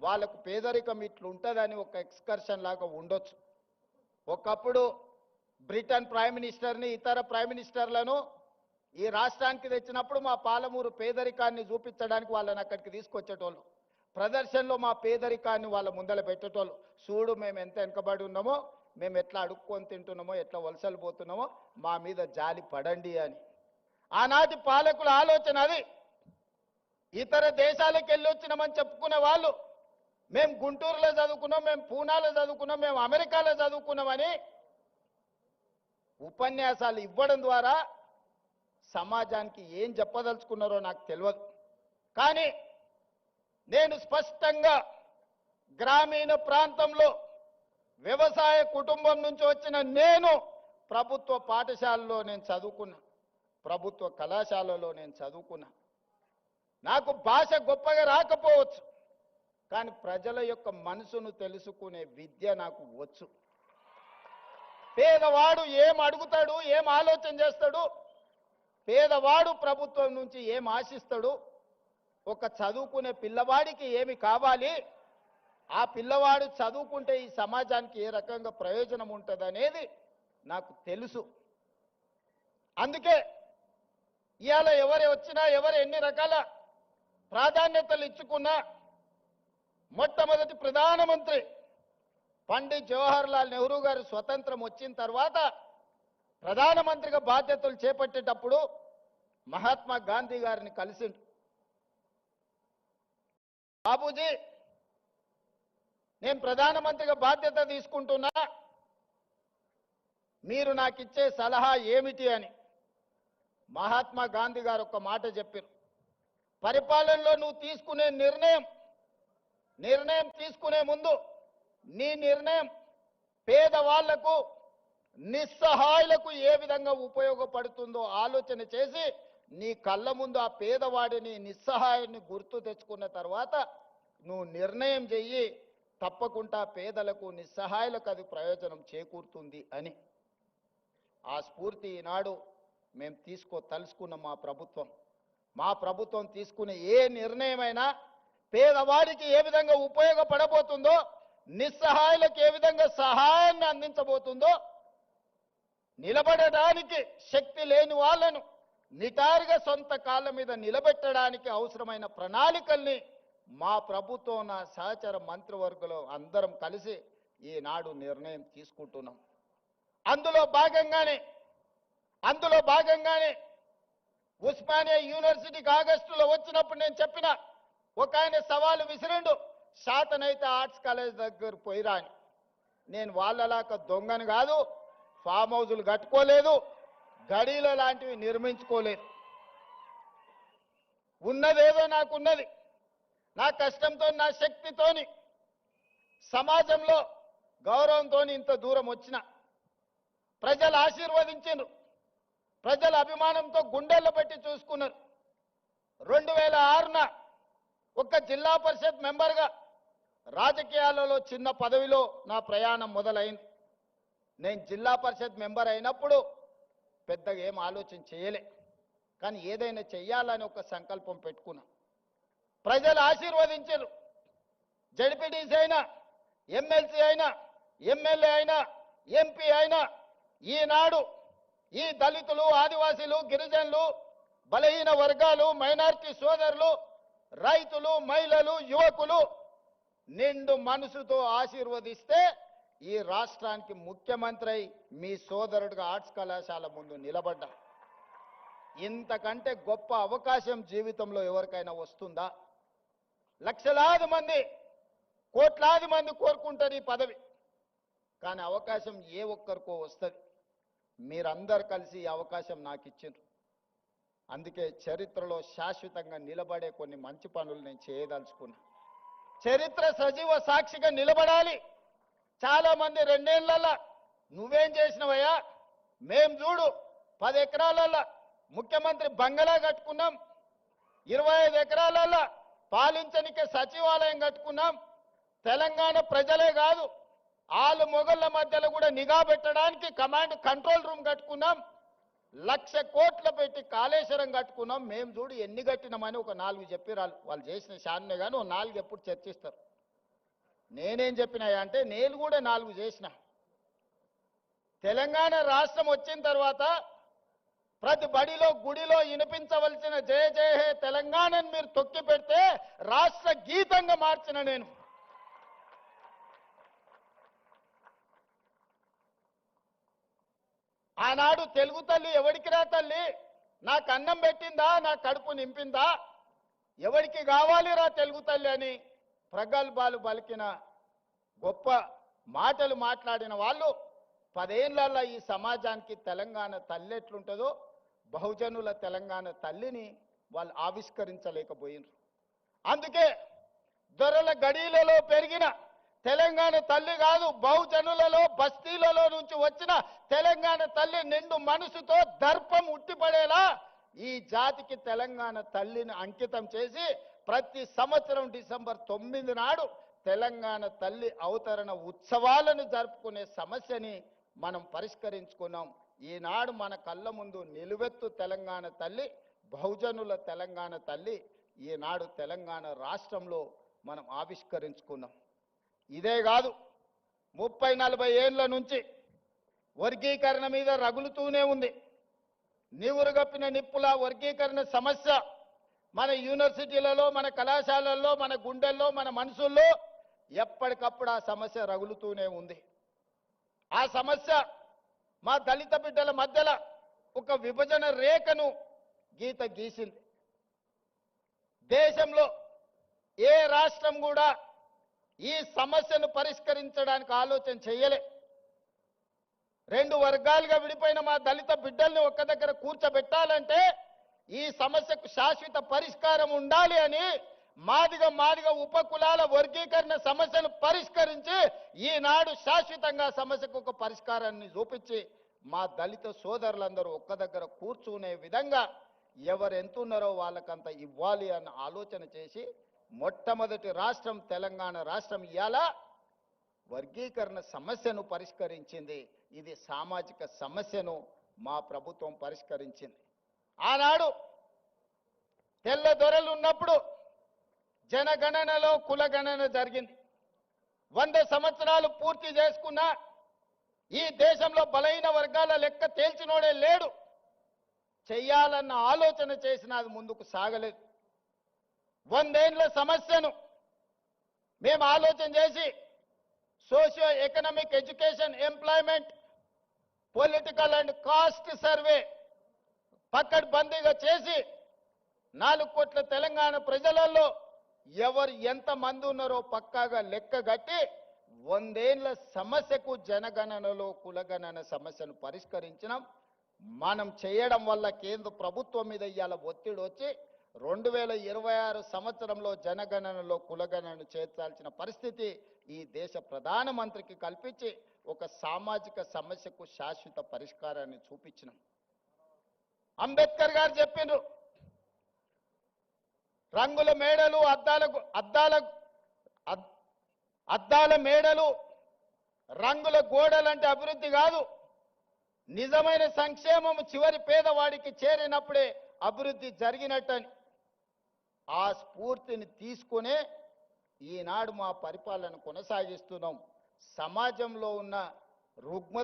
వాళ్ళకు పేదరికం ఇట్లుంటుందని ఒక ఎక్స్కర్షన్ లాగా ఉండొచ్చు. ఒకప్పుడు బ్రిటన్ ప్రైమ్ మినిస్టర్ని ఇతర ప్రైమ్ మినిస్టర్లను ఈ రాష్ట్రానికి తెచ్చినప్పుడు మా పాలమూరు పేదరికాన్ని చూపించడానికి వాళ్ళని అక్కడికి తీసుకొచ్చేటోళ్ళు. ప్రదర్శనలో మా పేదరికాన్ని వాళ్ళ ముందర పెట్టేటోళ్ళు. చూడు మేము ఎంత వెనుకబడి ఉన్నామో, మేము ఎట్లా అడుక్కొని తింటున్నామో, ఎట్లా వలసలు పోతున్నామో, మా మీద జాలి పడండి అని. ఆనాటి పాలకుల ఆలోచన అది. ఇతర దేశాలకు వెళ్ళొచ్చినామని చెప్పుకునే వాళ్ళు మేము గుంటూరులో చదువుకున్నాం, మేము పూనాలో చదువుకున్నాం, మేము అమెరికాలో చదువుకున్నామని ఉపన్యాసాలు ఇవ్వడం ద్వారా సమాజానికి ఏం చెప్పదలుచుకున్నారో నాకు తెలియదు. కానీ నేను స్పష్టంగా గ్రామీణ ప్రాంతంలో వ్యవసాయ కుటుంబం నుంచి వచ్చిన నేను ప్రభుత్వ పాఠశాలలో నేను చదువుకున్నా, ప్రభుత్వ కళాశాలలో నేను చదువుకున్నా. నాకు భాష గొప్పగా రాకపోవచ్చు, కానీ ప్రజల యొక్క మనసును తెలుసుకునే విద్య నాకు వచ్చు. పేదవాడు ఏం అడుగుతాడు, ఏం ఆలోచన చేస్తాడు, పేదవాడు ప్రభుత్వం నుంచి ఏం ఆశిస్తాడు, ఒక చదువుకునే పిల్లవాడికి ఏమి కావాలి, ఆ పిల్లవాడు చదువుకుంటే ఈ సమాజానికి ఏ రకంగా ప్రయోజనం ఉంటుంది అనేది నాకు తెలుసు. అందుకే ఇవాళ ఎవరు వచ్చినా, ఎవరు ఎన్ని రకాల ప్రాధాన్యతలు ఇచ్చుకున్నా, మొట్టమొదటి ప్రధానమంత్రి పండిత్ జవహర్ లాల్ నెహ్రూ గారు స్వతంత్రం వచ్చిన తర్వాత ప్రధానమంత్రిగా బాధ్యతలు చేపట్టేటప్పుడు మహాత్మా గాంధీ గారిని కలిసిండు. బాబూజీ, నేను ప్రధానమంత్రిగా బాధ్యత తీసుకుంటున్నా, మీరు నాకు ఇచ్చే సలహా ఏమిటి అని మహాత్మా గాంధీ గారు ఒక మాట చెప్పారు. పరిపాలనలో నువ్వు తీసుకునే నిర్ణయం తీసుకునే ముందు నీ నిర్ణయం పేదవాళ్లకు, నిస్సహాయులకు ఏ విధంగా ఉపయోగపడుతుందో ఆలోచన చేసి నీ కళ్ళ ముందు ఆ పేదవాడిని, నిస్సహాయుని గుర్తు తెచ్చుకున్న తర్వాత నువ్వు నిర్ణయం చెయ్యి, తప్పకుండా పేదలకు, నిస్సహాయులకు అది ప్రయోజనం చేకూరుతుంది అని. ఆ స్ఫూర్తి ఈనాడు మేము తలుసుకున్న మా ప్రభుత్వం తీసుకునే ఏ నిర్ణయమైనా పేదవాడికి ఏ విధంగా ఉపయోగపడబోతుందో, నిస్సహాయులకు ఏ విధంగా సహాయాన్ని అందించబోతుందో, నిలబడడానికి శక్తి లేని వాళ్ళను నిటారుగా సొంత కాళ్ళ మీద నిలబెట్టడానికి అవసరమైన ప్రణాళికల్ని మా ప్రభుత్వం, నా సహచర మంత్రివర్గంలో అందరం కలిసి ఈనాడు నిర్ణయం తీసుకుంటున్నాం. అందులో భాగంగానే ఉస్మానియా యూనివర్సిటీకి ఆగస్టులో వచ్చినప్పుడు నేను చెప్పిన, ఒక ఆయన సవాలు విసిరిండు, శాతనైతే ఆర్ట్స్ కాలేజ్ దగ్గర పోయిరా అని. నేను వాళ్ళలాగా దొంగను కాదు, ఫామ్ హౌజులు కట్టుకోలేదు, గడీల లాంటివి నిర్మించుకోలేదు. ఉన్నదేదో నాకున్నది, నా కష్టంతో, నా శక్తితోని, సమాజంలో గౌరవంతో ఇంత దూరం వచ్చిన. ప్రజలు ఆశీర్వదించారు, ప్రజల అభిమానంతో గుండెల్లో పెట్టి చూసుకున్నారు. 2006న ఒక జిల్లా పరిషత్ మెంబర్గా రాజకీయాలలో చిన్న పదవిలో నా ప్రయాణం మొదలైంది. నేను జిల్లా పరిషత్ మెంబర్ అయినప్పుడు పెద్దగా ఏం ఆలోచన చేయలే, కానీ ఏదైనా చెయ్యాలని ఒక సంకల్పం పెట్టుకున్నా. ప్రజలు ఆశీర్వదించారు. జడ్పీటీసీ అయినా, ఎమ్మెల్సీ అయినా, ఎమ్మెల్యే అయినా, ఎంపీ అయినా ఈనాడు ఈ దళితులు, ఆదివాసీలు, గిరిజనులు, బలహీన వర్గాలు, మైనారిటీ సోదరులు, రైతులు, మహిళలు, యువకులు నిండు మనసుతో ఆశీర్వదిస్తే ఈ రాష్ట్రానికి ముఖ్యమంత్రి అయి మీ సోదరుడిగా ఆర్ట్స్ కళాశాల ముందు నిలబడ్డా. ఇంతకంటే గొప్ప అవకాశం జీవితంలో ఎవరికైనా వస్తుందా? లక్షలాది మంది, కోట్లాది మంది కోరుకుంటారు ఈ పదవి, కానీ అవకాశం ఏ ఒక్కరికో వస్తుంది. మీరందరూ కలిసి ఈ అవకాశం నాకు ఇచ్చిండ్రు. అందుకే చరిత్రలో శాశ్వతంగా నిలబడే కొన్ని మంచి పనులు నేను చేయదలుచుకున్నా. చరిత్ర సజీవ సాక్షిగా నిలబడాలి. చాలా మంది 2 ఏళ్లలో నువ్వేం చేసినవయ్యా, మేం చూడు 10 ఎకరాలలో ముఖ్యమంత్రి బంగళా కట్టుకున్నాం, 25 ఎకరాలలో పాలించనికే సచివాలయం కట్టుకున్నాం. తెలంగాణ ప్రజలే కాదు, ఆలు మొగళ్ళ మధ్యలో కూడా నిఘా పెట్టడానికి కమాండ్ కంట్రోల్ రూమ్ కట్టుకున్నాం. 1,00,000 కోట్లు పెట్టి కాళేశ్వరం కట్టుకున్నాం. మేము చూడు ఎన్ని కట్టినామని ఒక 4 చెప్పిరాలు. వాళ్ళు చేసిన శాన్నే కానీ ఓ 4 ఎప్పుడు చర్చిస్తారు. నేనేం చెప్పినాయా అంటే నేను కూడా 4 చేసిన. తెలంగాణ రాష్ట్రం వచ్చిన తర్వాత ప్రతి బడిలో గుడిలో వినిపించవలసిన జయ జయ హే తెలంగాణని మీరు తొక్కి పెడితే రాష్ట్ర గీతంగా మార్చిన నేను. ఆనాడు తెలుగు తల్లి ఎవడికి రా తల్లి, నాకు అన్నం పెట్టిందా, నా కడుపు నింపిందా, ఎవరికి కావాలిరా తెలుగు తల్లి అని ప్రగల్భాలు పలికిన గొప్ప మాటలు మాట్లాడిన వాళ్ళు 10 ఏళ్లలో ఈ సమాజానికి తెలంగాణ తల్లి ఎట్లుంటుందో బహుజనుల తెలంగాణ తల్లిని వాళ్ళు ఆవిష్కరించలేకపోయినారు. అందుకే దొరల గడీలలో పెరిగిన తెలంగాణ తల్లి కాదు, బహుజనులలో బస్తీలలో నుంచి వచ్చిన తెలంగాణ తల్లి నిండు మనసుతో దర్పం ఉట్టిపడేలా ఈ జాతికి తెలంగాణ తల్లిని అంకితం చేసి ప్రతి సంవత్సరం డిసెంబర్ 9 నాడు తెలంగాణ తల్లి అవతరణ ఉత్సవాలను జరుపుకునే సమస్యని మనం పరిష్కరించుకున్నాం. ఈనాడు మన కళ్ళ ముందు నిలువెత్తు తెలంగాణ తల్లి, బహుజనుల తెలంగాణ తల్లి ఈనాడు తెలంగాణ రాష్ట్రంలో మనం ఆవిష్కరించుకున్నాం. ఇదే కాదు, 30-40 ఏళ్ల నుంచి వర్గీకరణ మీద రగులుతూనే ఉంది. నివురుగప్పిన నిప్పుల వర్గీకరణ సమస్య మన యూనివర్సిటీలలో, మన కళాశాలల్లో, మన గుండెల్లో, మన మనసుల్లో ఎప్పటికప్పుడు ఆ సమస్య రగులుతూనే ఉంది. ఆ సమస్య మా దళిత బిడ్డల మధ్యలో ఒక విభజన రేఖను గీసింది. దేశంలో ఏ రాష్ట్రం కూడా ఈ సమస్యను పరిష్కరించడానికి ఆలోచన చేయలే. 2 వర్గాలుగా విడిపోయిన మా దళిత బిడ్డల్ని ఒక్క దగ్గర కూర్చోబెట్టాలంటే ఈ సమస్యకు శాశ్వత పరిష్కారం ఉండాలి అని మాదిగ ఉపకులాల వర్గీకరణ సమస్యను పరిష్కరించి ఈనాడు శాశ్వతంగా సమస్యకు ఒక పరిష్కారాన్ని చూపించి మా దళిత సోదరులందరూ ఒక్క దగ్గర కూర్చునే విధంగా ఎవరు ఎంతున్నారో వాళ్ళకంత ఇవ్వాలి అన్న ఆలోచన చేసి మొట్టమొదటి రాష్ట్రం తెలంగాణ రాష్ట్రం ఇవాళ వర్గీకరణ సమస్యను పరిష్కరించింది. ఇది సామాజిక సమస్యను మా ప్రభుత్వం పరిష్కరించింది. ఆనాడు తెల్ల దొరలు ఉన్నప్పుడు జనగణనలో కులగణన జరిగింది. 100 సంవత్సరాలు పూర్తి చేసుకున్న ఈ దేశంలో బలహీన వర్గాల లెక్క తేల్చినోడే లేడు. చెయ్యాలన్న ఆలోచన చేసినా అది ముందుకు సాగలేదు. 100 ఏళ్ల సమస్యను మేము ఆలోచన చేసి socio economic, education, employment, political and caste survey పకడ్బందీగా చేసి 4 కోట్ల తెలంగాణ ప్రజలలో ఎవరు ఎంతమంది ఉన్నారో పక్కాగా లెక్క కట్టి 100 ఏళ్ల సమస్యకు జనగణనలో కులగణన సమస్యను పరిష్కరించినాం. మనం చేయడం వల్ల కేంద్ర ప్రభుత్వం మీద ఇవాళ ఒత్తిడి వచ్చి 2026 సంవత్సరంలో జనగణనలో కులగణనను చేర్చాల్సిన పరిస్థితి ఈ దేశ ప్రధానమంత్రికి కల్పించి ఒక సామాజిక సమస్యకు శాశ్వత పరిష్కారాన్ని చూపించినాం. అంబేద్కర్ గారు చెప్పిండ్రు, రంగుల మేడలు, అద్దాల మేడలు, రంగుల గోడలంటే అభివృద్ధి కాదు, నిజమైన సంక్షేమం చివరి పేదవాడికి చేరినప్పుడే అభివృద్ధి జరిగినట్టని. ఆ స్ఫూర్తిని తీసుకునే ఈనాడు మా పరిపాలన కొనసాగిస్తున్నాం. సమాజంలో ఉన్న రుగ్మత